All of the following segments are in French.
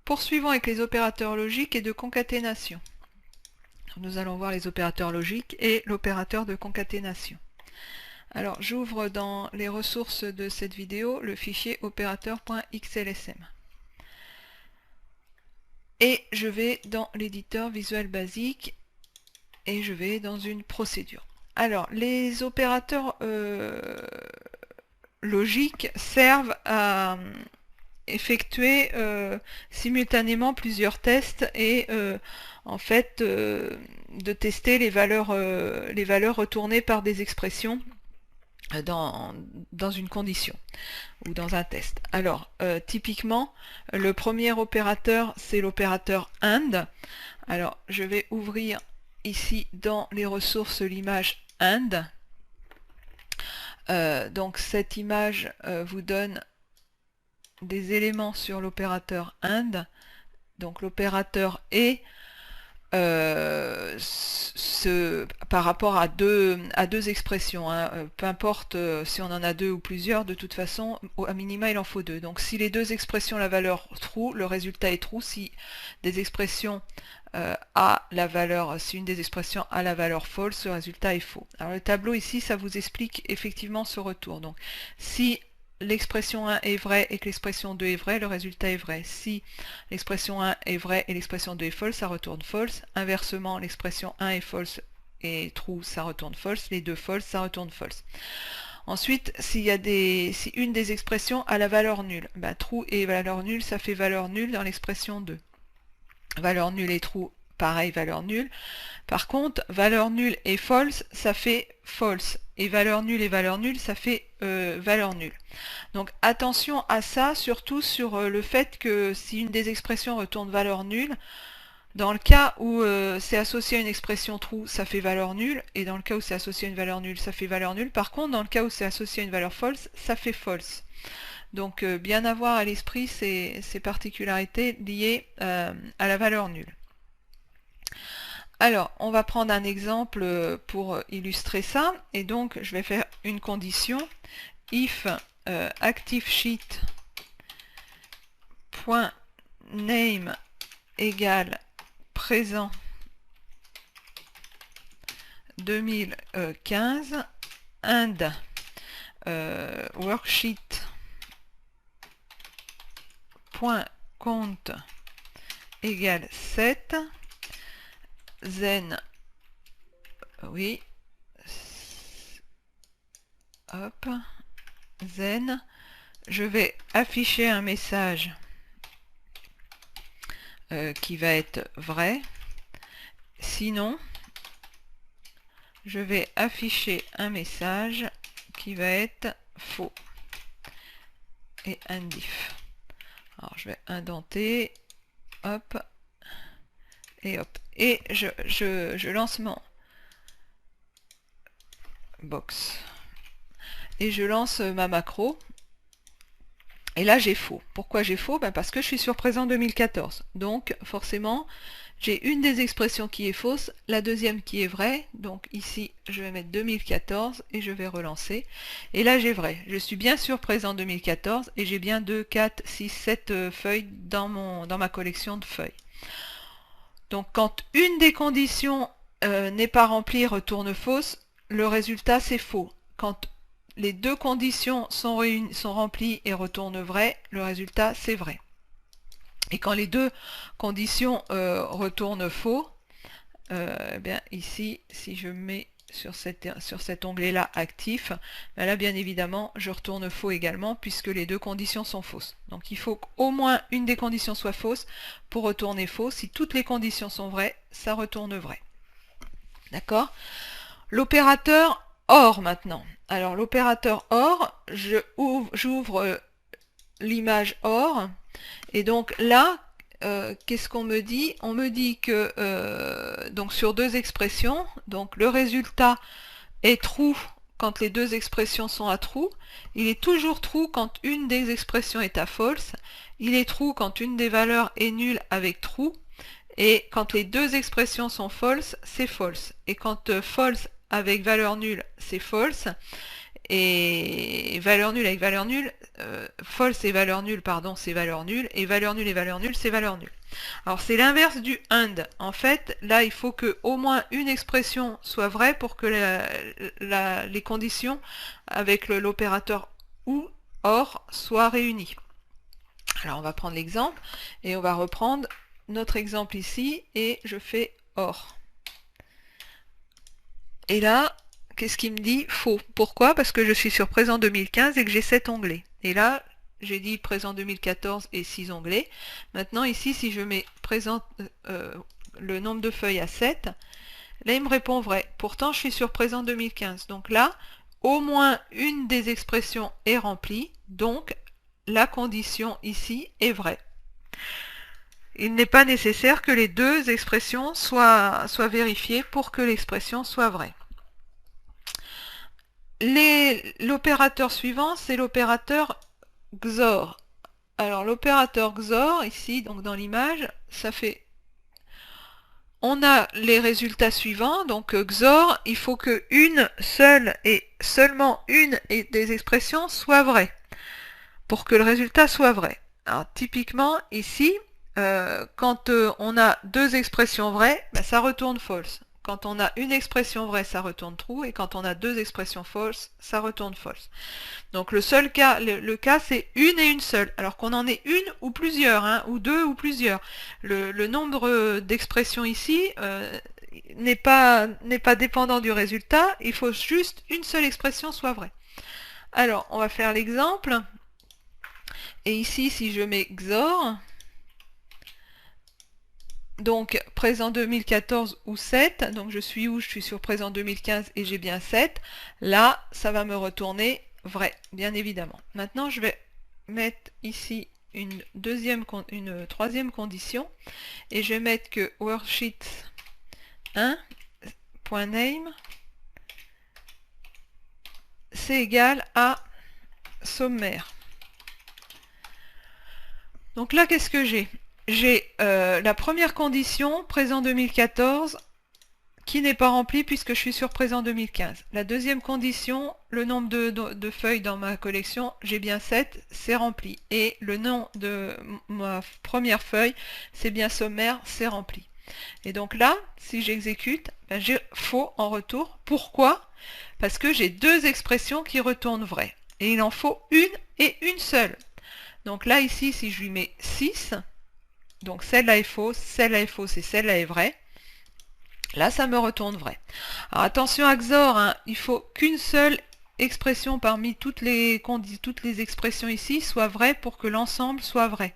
Poursuivons avec les opérateurs logiques et de concaténation. Nous allons voir les opérateurs logiques et l'opérateur de concaténation. Alors, j'ouvre dans les ressources de cette vidéo le fichier opérateur.xlsm. Et je vais dans l'éditeur Visual Basic et je vais dans une procédure. Alors, les opérateurs logiques servent à effectuer simultanément plusieurs tests et en fait de tester les valeurs retournées par des expressions dans une condition ou dans un test. Alors typiquement le premier opérateur c'est l'opérateur AND. Alors je vais ouvrir ici dans les ressources l'image AND. Donc cette image vous donne des éléments sur l'opérateur AND. Donc l'opérateur est par rapport à deux expressions, hein. Peu importe si on en a deux ou plusieurs, de toute façon à minima il en faut deux. Donc si les deux expressions ont la valeur true, le résultat est true. Si des expressions si une des expressions a la valeur false, le résultat est faux. Alors le tableau ici ça vous explique effectivement ce retour. Donc si l'expression 1 est vraie et que l'expression 2 est vraie, le résultat est vrai. Si l'expression 1 est vraie et l'expression 2 est false, ça retourne false. Inversement, l'expression 1 est false et true, ça retourne false. Les deux false, ça retourne false. Ensuite, si une des expressions a la valeur nulle, true et valeur nulle, ça fait valeur nulle dans l'expression 2. Valeur nulle et true, pareil, valeur nulle. Par contre, valeur nulle et false, ça fait false. Et valeur nulle, ça fait valeur nulle. Donc attention à ça, surtout sur le fait que si une des expressions retourne valeur nulle, dans le cas où c'est associé à une expression true, ça fait valeur nulle, et dans le cas où c'est associé à une valeur nulle, ça fait valeur nulle. Par contre, dans le cas où c'est associé à une valeur false, ça fait false. Donc bien avoir à l'esprit ces particularités liées à la valeur nulle. Alors, on va prendre un exemple pour illustrer ça, et donc je vais faire une condition if ActiveSheet.name égale présent 2015 and worksheet.compte égale 7, then oui, hop, then je vais afficher un message qui va être vrai. Sinon, je vais afficher un message qui va être faux et indiff. Alors je vais indenter, hop, et hop. Et je lance mon box. Et je lance ma macro. Et là j'ai faux. Pourquoi j'ai faux? Parce que je suis sur présent 2014. Donc forcément, j'ai une des expressions qui est fausse, la deuxième qui est vraie. Donc ici, je vais mettre 2014 et je vais relancer. Et là j'ai vrai. Je suis bien sur présent 2014 et j'ai bien 2, 4, 6, 7 feuilles dans ma collection de feuilles. Donc quand une des conditions n'est pas remplie, retourne fausse, le résultat c'est faux. Quand les deux conditions sont remplies et retournent vrai, le résultat c'est vrai. Et quand les deux conditions retournent faux, bien ici, si je mets sur cet onglet-là actif, là bien évidemment je retourne faux également puisque les deux conditions sont fausses. Donc il faut qu'au moins une des conditions soit fausse pour retourner faux. Si toutes les conditions sont vraies, ça retourne vrai. D'accord? L'opérateur OR maintenant. Alors l'opérateur OR, j'ouvre l'image OR et donc là qu'est-ce qu'on me dit? On me dit que donc sur deux expressions, donc le résultat est true quand les deux expressions sont à true, il est toujours true quand une des expressions est à false, il est true quand une des valeurs est nulle avec true, et quand les deux expressions sont false, c'est false. Et quand false avec valeur nulle, c'est false, et valeur nulle avec valeur nulle, false et valeur nulle, pardon, c'est valeur nulle, et valeur nulle et valeur nulle, c'est valeur nulle. Alors c'est l'inverse du AND. En fait, là, il faut que au moins une expression soit vraie pour que les conditions avec l'opérateur OU, OR, soient réunies. Alors on va prendre l'exemple, et on va reprendre notre exemple ici, et je fais OR. Et là, qu'est-ce qu'il me dit? Faux. Pourquoi? Parce que je suis sur présent 2015 et que j'ai 7 onglets. Et là, j'ai dit présent 2014 et 6 onglets. Maintenant, ici, si je mets présent, le nombre de feuilles à 7, là, il me répond vrai. Pourtant, je suis sur présent 2015. Donc là, au moins une des expressions est remplie. Donc, la condition ici est vraie. Il n'est pas nécessaire que les deux expressions soient vérifiées pour que l'expression soit vraie. L'opérateur suivant, c'est l'opérateur XOR. Alors l'opérateur XOR, ici, donc dans l'image, ça fait... On a les résultats suivants, donc XOR, il faut que une seule et seulement une des expressions soit vraie, pour que le résultat soit vrai. Alors typiquement, ici, quand on a deux expressions vraies, ben, ça retourne false. Quand on a une expression vraie, ça retourne true, et quand on a deux expressions false, ça retourne false. Donc le seul cas, le cas c'est une et une seule, alors qu'on en ait une ou plusieurs, hein, ou deux ou plusieurs. Le nombre d'expressions ici n'est pas dépendant du résultat, il faut juste une seule expression soit vraie. Alors on va faire l'exemple, et ici si je mets XOR, donc présent 2014 ou 7, donc je suis où? Je suis sur présent 2015 et j'ai bien 7. Là, ça va me retourner vrai, bien évidemment. Maintenant, je vais mettre ici une troisième condition, et je vais mettre que worksheet 1.name c'est égal à sommaire. Donc là, qu'est-ce que j'ai? J'ai la première condition, présent 2014, qui n'est pas remplie puisque je suis sur présent 2015. La deuxième condition, le nombre de feuilles dans ma collection, j'ai bien 7, c'est rempli. Et le nom de ma première feuille, c'est bien sommaire, c'est rempli. Et donc là, si j'exécute, ben j'ai faux en retour. Pourquoi? Parce que j'ai deux expressions qui retournent vraies. Et il en faut une et une seule. Donc là, ici, si je lui mets 6, donc celle-là est fausse, celle-là est fausse et celle-là est vraie. Là, ça me retourne vrai. Alors attention à XOR, hein, il faut qu'une seule expression parmi toutes les expressions ici soit vraie pour que l'ensemble soit vrai.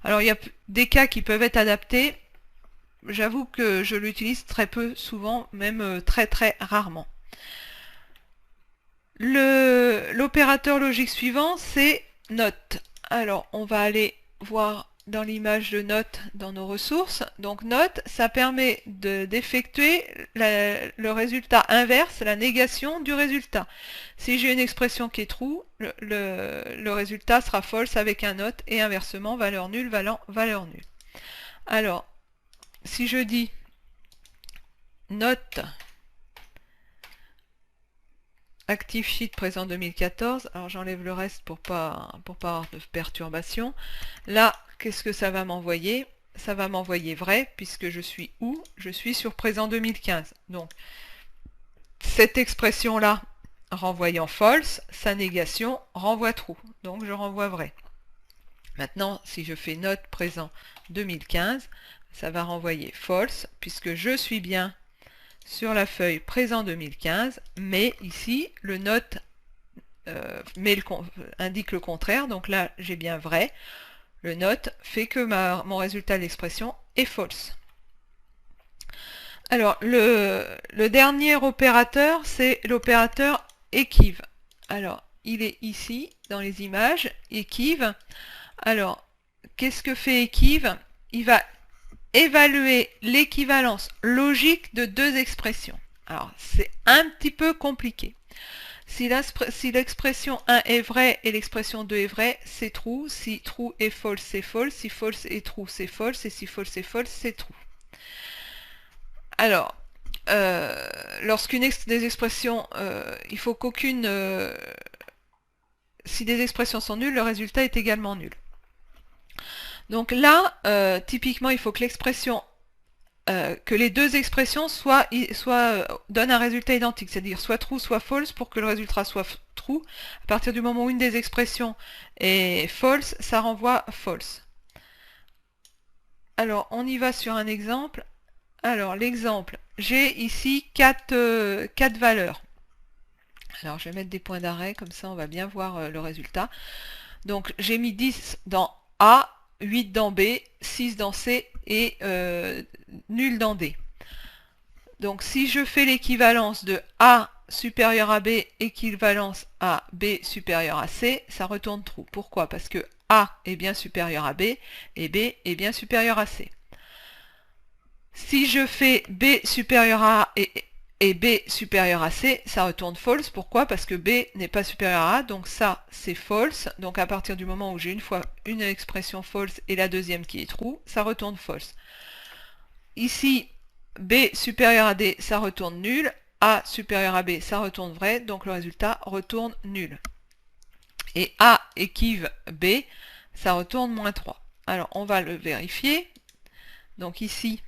Alors il y a des cas qui peuvent être adaptés. J'avoue que je l'utilise très peu, souvent, même très très rarement. L'opérateur logique suivant, c'est note. Alors on va aller voir dans l'image de note dans nos ressources. Donc note, ça permet d'effectuer le résultat inverse, la négation du résultat. Si j'ai une expression qui est true, le résultat sera false avec un note, et inversement, valeur nulle, valeur nulle. Alors, si je dis note Active Sheet présent 2014, alors j'enlève le reste pour pas avoir de perturbation. Là, qu'est-ce que ça va m'envoyer? Ça va m'envoyer vrai, puisque je suis où? Je suis sur présent 2015. Donc, cette expression-là renvoyant false, sa négation renvoie true. Donc, je renvoie vrai. Maintenant, si je fais note présent 2015, ça va renvoyer false, puisque je suis bien sur la feuille présent 2015, mais ici, le note indique le contraire, donc là, j'ai bien vrai. Le note fait que mon résultat de l'expression est false. Alors, le dernier opérateur, c'est l'opérateur equiv. Alors, il est ici, dans les images, equiv. Alors, qu'est-ce que fait equiv? Il va évaluer l'équivalence logique de deux expressions. Alors, c'est un petit peu compliqué. Si l'expression 1 est vraie et l'expression 2 est vraie, c'est true. Si true est false, c'est false. Si false est true, c'est false. Et si false est false, c'est true. Alors, lorsqu'une des expressions, il faut qu'aucune, si des expressions sont nulles, le résultat est également nul. Donc là, typiquement, il faut que l'expression, que les deux expressions donnent un résultat identique, c'est-à-dire soit true, soit false, pour que le résultat soit true. À partir du moment où une des expressions est false, ça renvoie false. Alors, on y va sur un exemple. Alors, l'exemple, j'ai ici 4 valeurs. Alors, je vais mettre des points d'arrêt, comme ça on va bien voir le résultat. Donc, j'ai mis 10 dans A, 8 dans B, 6 dans C et nul dans D. Donc, si je fais l'équivalence de A supérieur à B équivalence à B supérieur à C, ça retourne true. Pourquoi? Parce que A est bien supérieur à B et B est bien supérieur à C. Si je fais B supérieur à A et B supérieur à C, ça retourne false. Pourquoi? Parce que B n'est pas supérieur à A, donc ça c'est false. Donc à partir du moment où j'ai une expression false et la deuxième qui est true, ça retourne false. Ici, B supérieur à D, ça retourne nul. A supérieur à B, ça retourne vrai, donc le résultat retourne nul. Et A équive B, ça retourne moins 3. Alors on va le vérifier. Donc ici,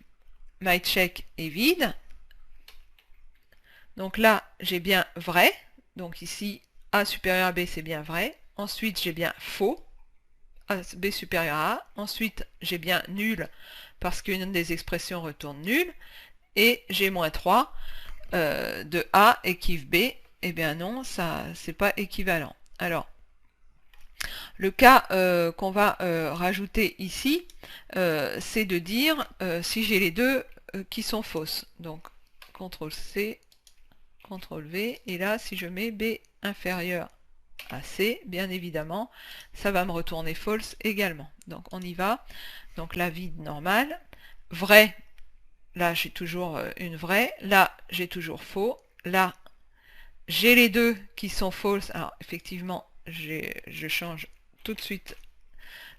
myCheck est vide. Donc là, j'ai bien vrai. Donc ici, A supérieur à B, c'est bien vrai. Ensuite, j'ai bien faux. B supérieur à A. Ensuite, j'ai bien nul parce qu'une des expressions retourne nul. Et j'ai moins 3 de A équive B. Eh bien non, ça c'est pas équivalent. Alors, le cas qu'on va rajouter ici, c'est de dire si j'ai les deux qui sont fausses. Donc, CTRL-C, CTRL-V, et là, si je mets B inférieur à C, bien évidemment, ça va me retourner false également. Donc, on y va. Donc, la vide normale. Vrai, là, j'ai toujours une vraie. Là, j'ai toujours faux. Là, j'ai les deux qui sont false. Alors, effectivement, je change tout de suite.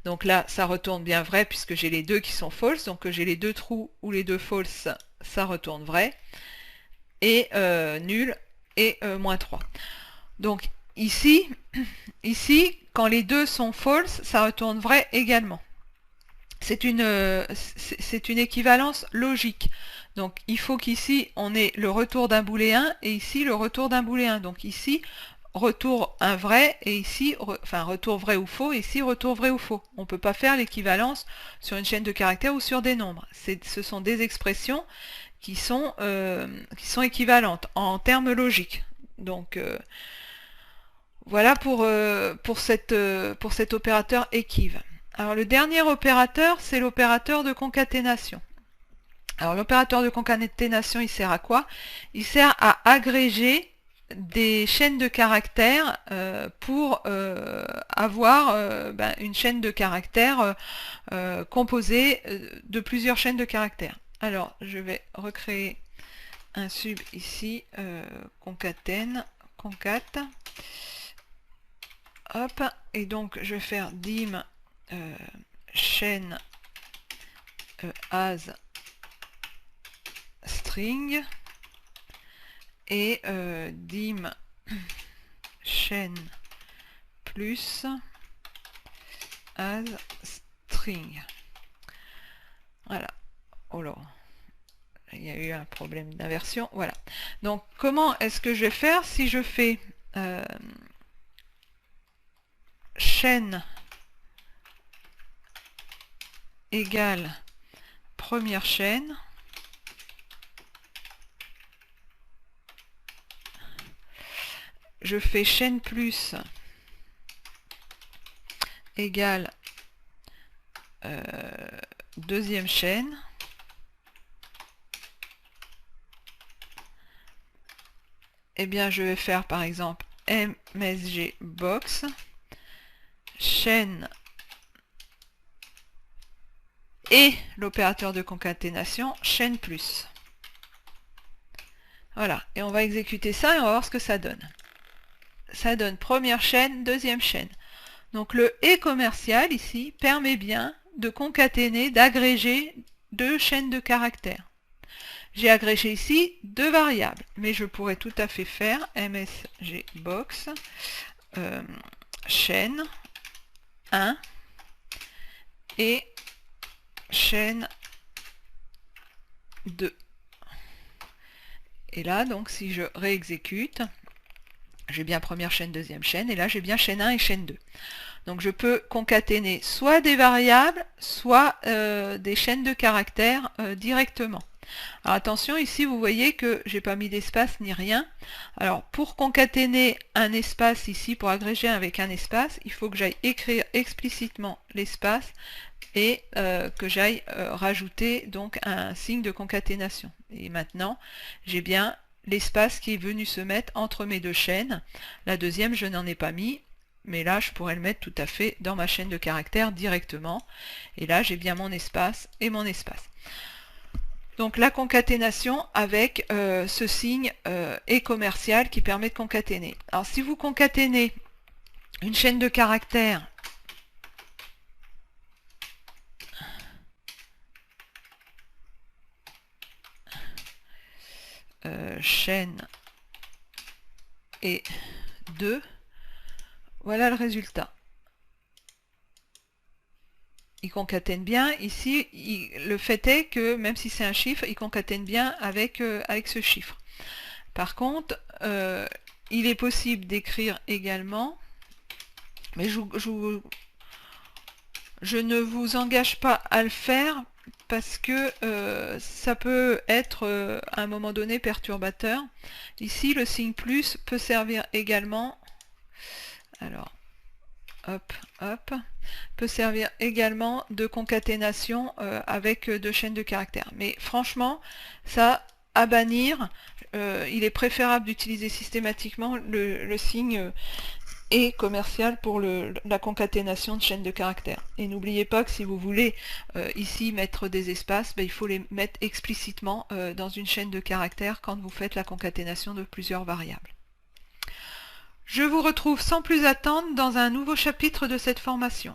Donc là, ça retourne bien vrai puisque j'ai les deux qui sont false. Donc, que j'ai les deux true ou les deux false, ça retourne vrai. Et nul et moins 3. Donc, ici, quand les deux sont false, ça retourne vrai également. C'est une équivalence logique. Donc, il faut qu'ici, on ait le retour d'un booléen et ici, le retour d'un booléen. Donc, ici, retour un vrai et ici, retour vrai ou faux et ici, retour vrai ou faux. On ne peut pas faire l'équivalence sur une chaîne de caractères ou sur des nombres. Ce sont des expressions qui sont équivalentes en termes logiques. Donc, voilà pour cet opérateur équive. Alors le dernier opérateur, c'est l'opérateur de concaténation. Alors l'opérateur de concaténation, il sert à quoi? Il sert à agréger des chaînes de caractères pour avoir une chaîne de caractères composée de plusieurs chaînes de caractères. Alors je vais recréer un sub ici, concatène, concat. Hop, et donc je vais faire dim chaîne as string et dim chaîne plus as string. Voilà. Oh là, il y a eu un problème d'inversion. Voilà. Donc comment est-ce que je vais faire si je fais chaîne égale première chaîne je fais chaîne plus égale deuxième chaîne eh bien je vais faire par exemple MSG box chaîne et l'opérateur de concaténation chaîne plus. Voilà, et on va exécuter ça et on va voir ce que ça donne. Ça donne première chaîne, deuxième chaîne. Donc le et commercial ici permet bien de concaténer, d'agréger deux chaînes de caractères. J'ai agrégé ici deux variables, mais je pourrais tout à fait faire msgbox chaîne 1 et chaîne 2. Et là, donc, si je réexécute, j'ai bien première chaîne, deuxième chaîne, et là, j'ai bien chaîne 1 et chaîne 2. Donc, je peux concaténer soit des variables, soit des chaînes de caractères directement. Alors, attention, ici, vous voyez que j'ai pas mis d'espace ni rien. Alors, pour concaténer un espace ici, pour agréger avec un espace, il faut que j'aille écrire explicitement l'espace et que j'aille rajouter donc un signe de concaténation. Et maintenant, j'ai bien l'espace qui est venu se mettre entre mes deux chaînes. La deuxième, je n'en ai pas mis, mais là, je pourrais le mettre tout à fait dans ma chaîne de caractères directement. Et là, j'ai bien mon espace et mon espace. Donc la concaténation avec ce signe est commercial qui permet de concaténer. Alors si vous concaténez une chaîne de caractères chaîne et 2, voilà le résultat. Il concatène bien. Ici, le fait est que même si c'est un chiffre, il concatène bien avec ce chiffre. Par contre, il est possible d'écrire également, mais je ne vous engage pas à le faire parce que ça peut être à un moment donné perturbateur. Ici, le signe plus peut servir également. Alors, hop, hop, peut servir également de concaténation avec deux chaînes de caractères. Mais franchement, ça, à bannir, il est préférable d'utiliser systématiquement le signe et commercial pour la concaténation de chaînes de caractères. Et n'oubliez pas que si vous voulez ici mettre des espaces, il faut les mettre explicitement dans une chaîne de caractères quand vous faites la concaténation de plusieurs variables. Je vous retrouve sans plus attendre dans un nouveau chapitre de cette formation.